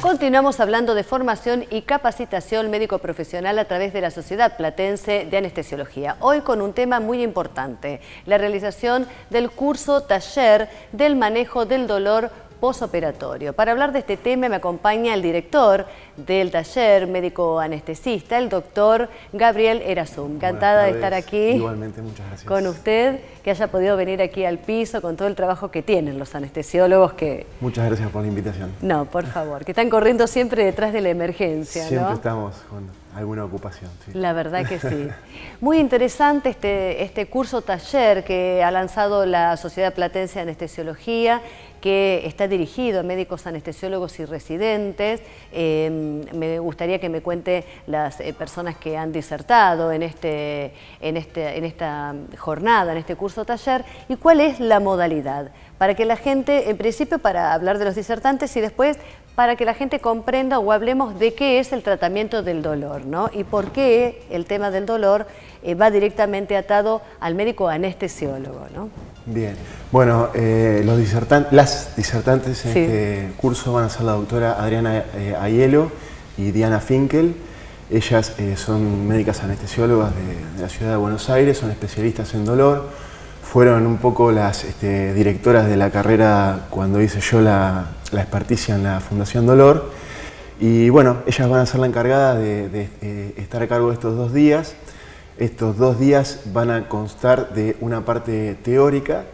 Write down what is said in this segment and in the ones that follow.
Continuamos hablando de formación y capacitación médico profesional a través de la Sociedad Platense de Anestesiología. Hoy con un tema muy importante, la realización del curso taller del manejo del dolor posoperatorio. Para hablar de este tema me acompaña el director del taller médico anestesista, el doctor Gabriel Erasum. Encantada de estar aquí. Igualmente, muchas gracias. Con usted, que haya podido venir aquí al piso con todo el trabajo que tienen los anestesiólogos que... Muchas gracias por la invitación. No, por favor, que están corriendo siempre detrás de la emergencia, ¿no? Siempre estamos con alguna ocupación, sí. La verdad que sí. Muy interesante este curso taller que ha lanzado la Sociedad Platense de Anestesiología, que está dirigido a médicos anestesiólogos y residentes. Me gustaría que me cuente las personas que han disertado en esta jornada, en este curso taller, y cuál es la modalidad, para que la gente, en principio para hablar de los disertantes y después para que la gente comprenda o hablemos de qué es el tratamiento del dolor, ¿no? Y por qué el tema del dolor va directamente atado al médico anestesiólogo, ¿no? Bien, bueno, las disertantes en este curso van a ser la doctora Adriana Aiello y Diana Finkel. Ellas son médicas anestesiólogas de la ciudad de Buenos Aires, son especialistas en dolor. Fueron un poco las directoras de la carrera cuando hice yo la experticia en la Fundación Dolor. Y bueno, ellas van a ser la encargada de estar a cargo de estos 2 días. Estos 2 días van a constar de una parte teórica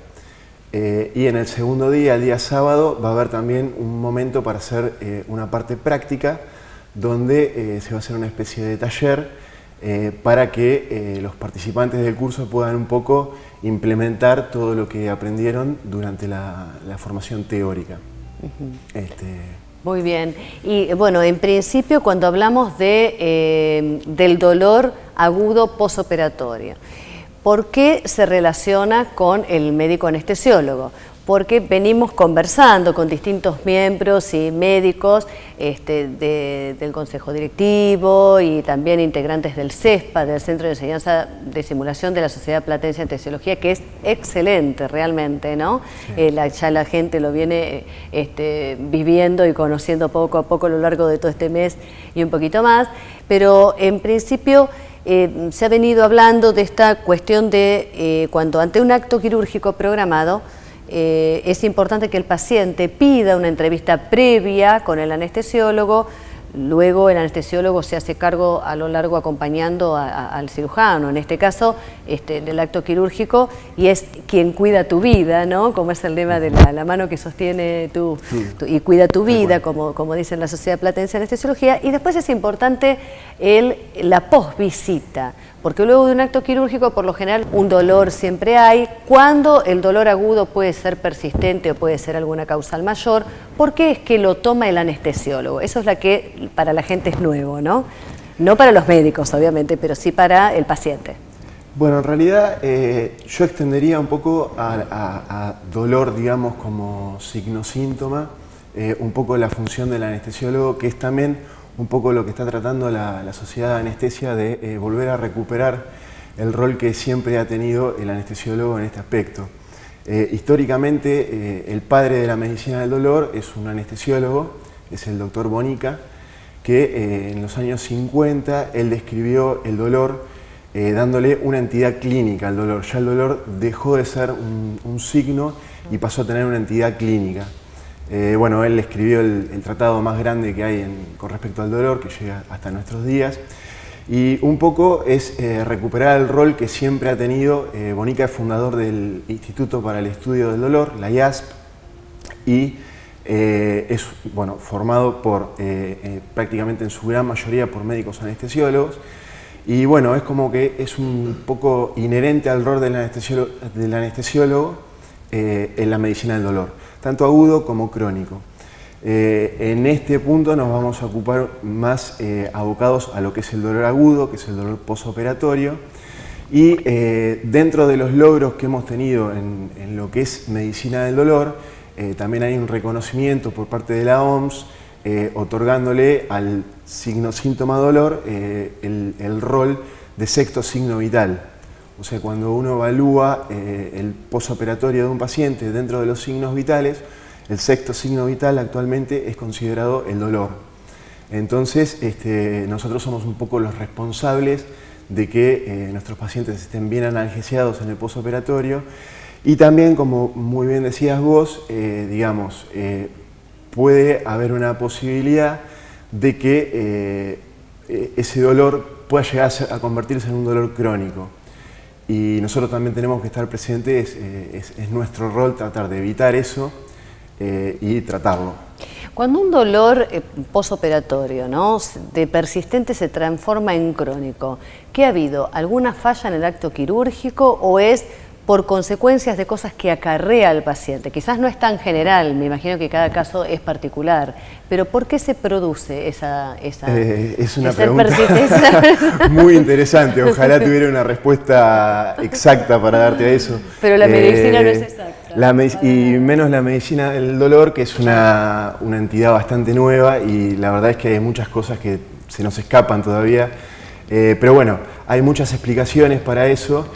y en el segundo día, el día sábado, va a haber también un momento para hacer una parte práctica donde se va a hacer una especie de taller para que los participantes del curso puedan un poco implementar todo lo que aprendieron durante la formación teórica. Muy bien. Y bueno, en principio cuando hablamos del dolor agudo posoperatorio, ¿por qué se relaciona con el médico anestesiólogo? Porque venimos conversando con distintos miembros y médicos del Consejo Directivo y también integrantes del CESPA, del Centro de Enseñanza de Simulación de la Sociedad Platense de Anestesiología, que es excelente realmente, ¿no? Sí. Ya la gente lo viene viviendo y conociendo poco a poco a lo largo de todo este mes y un poquito más, pero en principio se ha venido hablando de esta cuestión de cuando ante un acto quirúrgico programado, es importante que el paciente pida una entrevista previa con el anestesiólogo, luego el anestesiólogo se hace cargo a lo largo acompañando al cirujano, en este caso del acto quirúrgico, y es quien cuida tu vida, ¿no? Como es el lema de la mano que sostiene y cuida tu vida, como dice la Sociedad Platense de Anestesiología. Y después es importante la posvisita, porque luego de un acto quirúrgico por lo general un dolor siempre hay. Cuando el dolor agudo puede ser persistente o puede ser alguna causal mayor, ¿por qué es que lo toma el anestesiólogo? Eso es la que para la gente es nuevo, ¿no? No para los médicos, obviamente, pero sí para el paciente. Bueno, en realidad yo extendería un poco a dolor, digamos, como signo-síntoma, un poco la función del anestesiólogo, que es también un poco lo que está tratando la Sociedad de Anestesia de volver a recuperar el rol que siempre ha tenido el anestesiólogo en este aspecto. Históricamente, el padre de la medicina del dolor es un anestesiólogo, es el doctor Bonica, que en los años 50 él describió el dolor dándole una entidad clínica al dolor. Ya el dolor dejó de ser un signo y pasó a tener una entidad clínica. Bueno, él escribió el tratado más grande que hay con respecto al dolor, que llega hasta nuestros días, y un poco es recuperar el rol que siempre ha tenido. Bonica es fundador del Instituto para el Estudio del Dolor, la IASP, y es formado prácticamente en su gran mayoría por médicos anestesiólogos, y bueno, es como que es un poco inherente al rol del anestesiólogo en la medicina del dolor, tanto agudo como crónico. En este punto nos vamos a ocupar más abocados a lo que es el dolor agudo, que es el dolor posoperatorio, y dentro de los logros que hemos tenido en lo que es medicina del dolor, también hay un reconocimiento por parte de la OMS otorgándole al signo-síntoma dolor el rol de sexto signo vital. O sea, cuando uno evalúa el posoperatorio de un paciente dentro de los signos vitales, el sexto signo vital actualmente es considerado el dolor. Entonces, nosotros somos un poco los responsables de que nuestros pacientes estén bien analgesiados en el posoperatorio, y también, como muy bien decías vos, puede haber una posibilidad de que ese dolor pueda llegar a convertirse en un dolor crónico. Y nosotros también tenemos que estar presentes, es nuestro rol tratar de evitar eso y tratarlo. Cuando un dolor posoperatorio, ¿no?, de persistente se transforma en crónico, ¿qué ha habido? ¿Alguna falla en el acto quirúrgico o es por consecuencias de cosas que acarrea al paciente? Quizás no es tan general, me imagino que cada caso es particular, pero ¿por qué se produce es una pregunta persistencia? Muy interesante, ojalá tuviera una respuesta exacta para darte a eso. Pero la medicina no es exacta. Y menos la medicina del dolor, que es una entidad bastante nueva, y la verdad es que hay muchas cosas que se nos escapan todavía, pero bueno, hay muchas explicaciones para eso.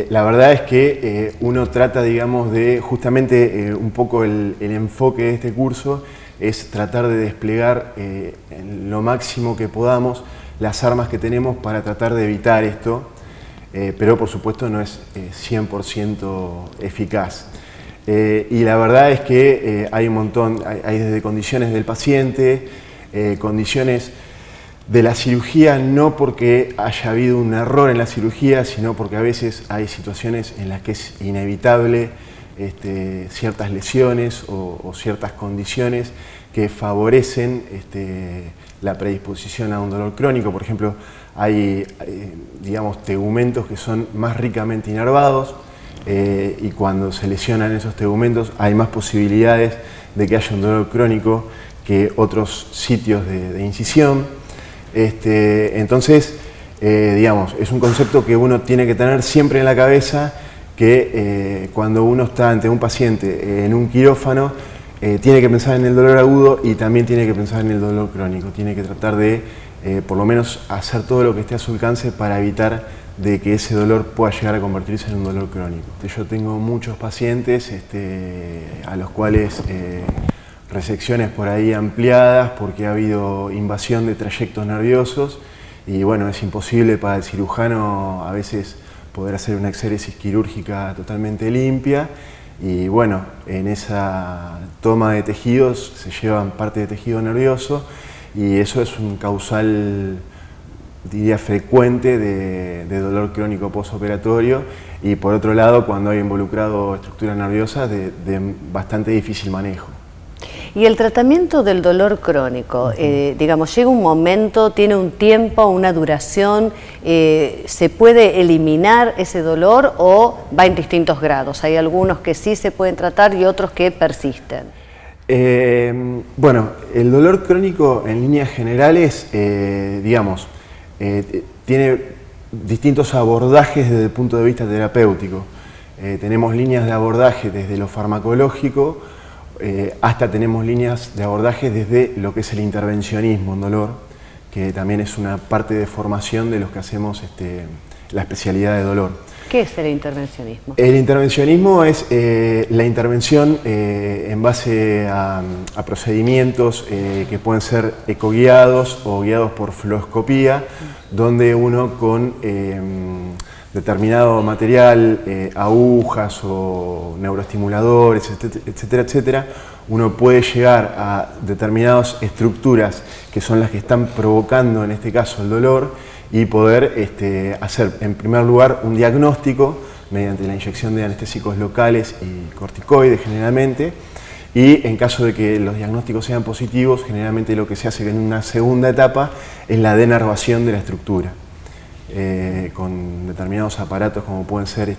La verdad es que uno trata, digamos, de justamente un poco el enfoque de este curso es tratar de desplegar en lo máximo que podamos las armas que tenemos para tratar de evitar esto, pero por supuesto no es 100% eficaz. Y la verdad es que hay un montón, hay desde condiciones del paciente, condiciones de la cirugía, no porque haya habido un error en la cirugía, sino porque a veces hay situaciones en las que es inevitable ciertas lesiones o ciertas condiciones que favorecen la predisposición a un dolor crónico. Por ejemplo, hay digamos, tegumentos que son más ricamente inervados, y cuando se lesionan esos tegumentos hay más posibilidades de que haya un dolor crónico que otros sitios de incisión. Entonces, digamos, es un concepto que uno tiene que tener siempre en la cabeza, que cuando uno está ante un paciente en un quirófano, tiene que pensar en el dolor agudo y también tiene que pensar en el dolor crónico. Tiene que tratar de, por lo menos, hacer todo lo que esté a su alcance para evitar de que ese dolor pueda llegar a convertirse en un dolor crónico. Yo tengo muchos pacientes a los cuales resecciones por ahí ampliadas porque ha habido invasión de trayectos nerviosos y bueno, es imposible para el cirujano a veces poder hacer una exéresis quirúrgica totalmente limpia, y bueno, en esa toma de tejidos se llevan parte de tejido nervioso y eso es un causal, diría, frecuente de dolor crónico posoperatorio, y por otro lado, cuando hay involucrado estructuras nerviosas, de bastante difícil manejo. Y el tratamiento del dolor crónico, digamos, llega un momento, tiene un tiempo, una duración, ¿se puede eliminar ese dolor o va en distintos grados? Hay algunos que sí se pueden tratar y otros que persisten. Bueno, el dolor crónico en líneas generales, digamos, tiene distintos abordajes desde el punto de vista terapéutico. Tenemos líneas de abordaje desde lo farmacológico, hasta tenemos líneas de abordaje desde lo que es el intervencionismo en dolor, que también es una parte de formación de los que hacemos la especialidad de dolor. ¿Qué es el intervencionismo? El intervencionismo es la intervención en base a procedimientos que pueden ser ecoguiados o guiados por fluoroscopía, donde uno con determinado material, agujas o neuroestimuladores, etcétera, etcétera, uno puede llegar a determinadas estructuras que son las que están provocando en este caso el dolor y poder hacer en primer lugar un diagnóstico mediante la inyección de anestésicos locales y corticoides generalmente, y en caso de que los diagnósticos sean positivos, generalmente lo que se hace en una segunda etapa es la denervación de la estructura. Con determinados aparatos como pueden ser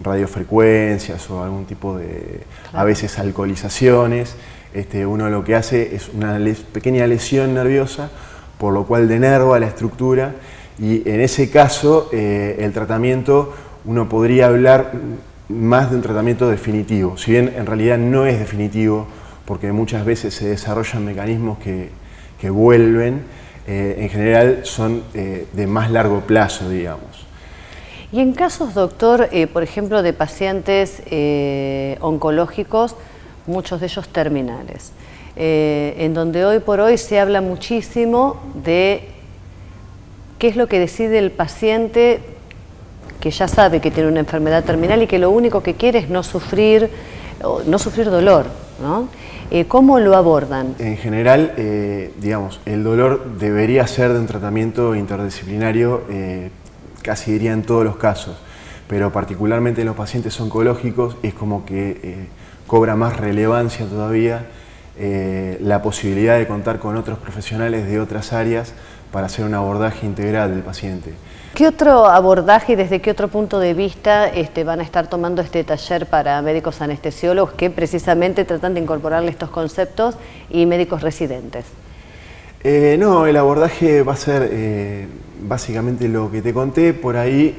radiofrecuencias o algún tipo de, a veces, alcoholizaciones. Uno lo que hace es una pequeña lesión nerviosa, por lo cual denerva la estructura, y en ese caso el tratamiento, uno podría hablar más de un tratamiento definitivo, si bien en realidad no es definitivo, porque muchas veces se desarrollan mecanismos que vuelven. En general son de más largo plazo, digamos. Y en casos, doctor, por ejemplo, de pacientes oncológicos, muchos de ellos terminales, en donde hoy por hoy se habla muchísimo de qué es lo que decide el paciente que ya sabe que tiene una enfermedad terminal y que lo único que quiere es no sufrir dolor, ¿no? ¿Cómo lo abordan? En general, digamos, el dolor debería ser de un tratamiento interdisciplinario, casi diría en todos los casos, pero particularmente en los pacientes oncológicos es como que cobra más relevancia todavía la posibilidad de contar con otros profesionales de otras áreas para hacer un abordaje integral del paciente. ¿Qué otro abordaje y desde qué otro punto de vista van a estar tomando este taller para médicos anestesiólogos que precisamente tratan de incorporarle estos conceptos y médicos residentes? No, el abordaje va a ser básicamente lo que te conté. Por ahí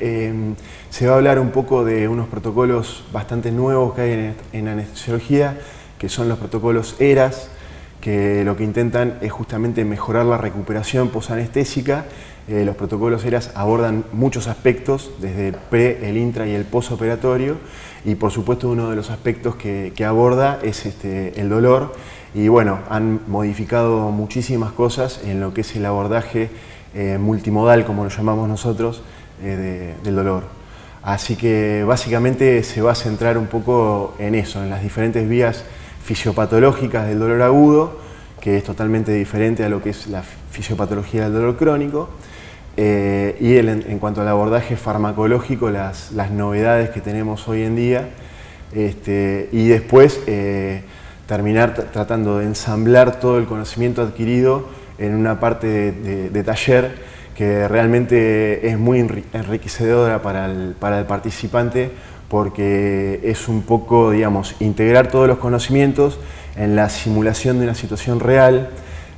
se va a hablar un poco de unos protocolos bastante nuevos que hay en anestesiología, que son los protocolos ERAS, que lo que intentan es justamente mejorar la recuperación posanestésica. Los protocolos ERAS abordan muchos aspectos, desde el pre, el intra y el posoperatorio, y por supuesto uno de los aspectos que aborda es el dolor, y bueno, han modificado muchísimas cosas en lo que es el abordaje multimodal, como lo llamamos nosotros, del dolor. Así que básicamente se va a centrar un poco en eso, en las diferentes vías fisiopatológicas del dolor agudo, que es totalmente diferente a lo que es la fisiopatología del dolor crónico, y en cuanto al abordaje farmacológico, las novedades que tenemos hoy en día, y después terminar tratando de ensamblar todo el conocimiento adquirido en una parte de taller que realmente es muy enriquecedora para el participante, porque es un poco, digamos, integrar todos los conocimientos en la simulación de una situación real.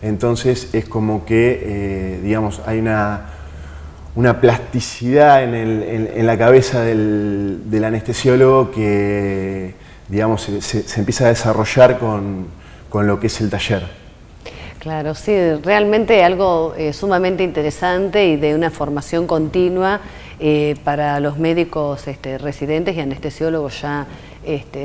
Entonces es como que, digamos, hay una plasticidad en la cabeza del anestesiólogo que, digamos, se empieza a desarrollar con lo que es el taller. Claro, sí, realmente algo sumamente interesante y de una formación continua para los médicos residentes y anestesiólogos ya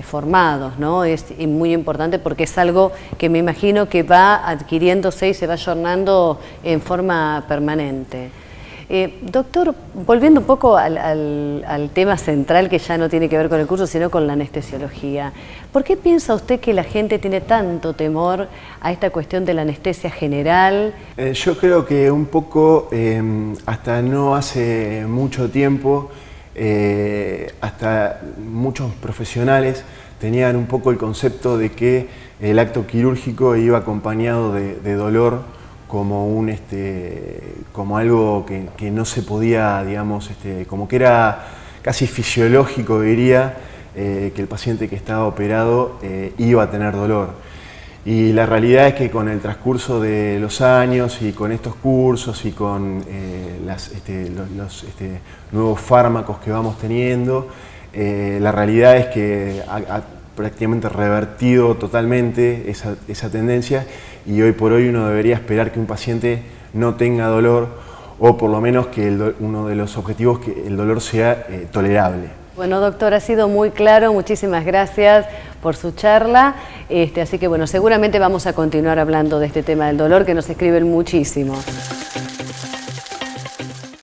formados, ¿no? Es muy importante porque es algo que me imagino que va adquiriéndose y se va ayornando en forma permanente. Doctor, volviendo un poco al tema central, que ya no tiene que ver con el curso, sino con la anestesiología, ¿por qué piensa usted que la gente tiene tanto temor a esta cuestión de la anestesia general? Yo creo que un poco, hasta no hace mucho tiempo, hasta muchos profesionales tenían un poco el concepto de que el acto quirúrgico iba acompañado de dolor, como algo que no se podía, digamos, como que era casi fisiológico, diría, que el paciente que estaba operado iba a tener dolor. Y la realidad es que con el transcurso de los años y con estos cursos y con los nuevos fármacos que vamos teniendo, la realidad es que ha prácticamente revertido totalmente esa tendencia, y hoy por hoy uno debería esperar que un paciente no tenga dolor, o por lo menos que uno de los objetivos es que el dolor sea tolerable. Bueno, doctor, ha sido muy claro, muchísimas gracias por su charla, así que bueno, seguramente vamos a continuar hablando de este tema del dolor, que nos escriben muchísimo.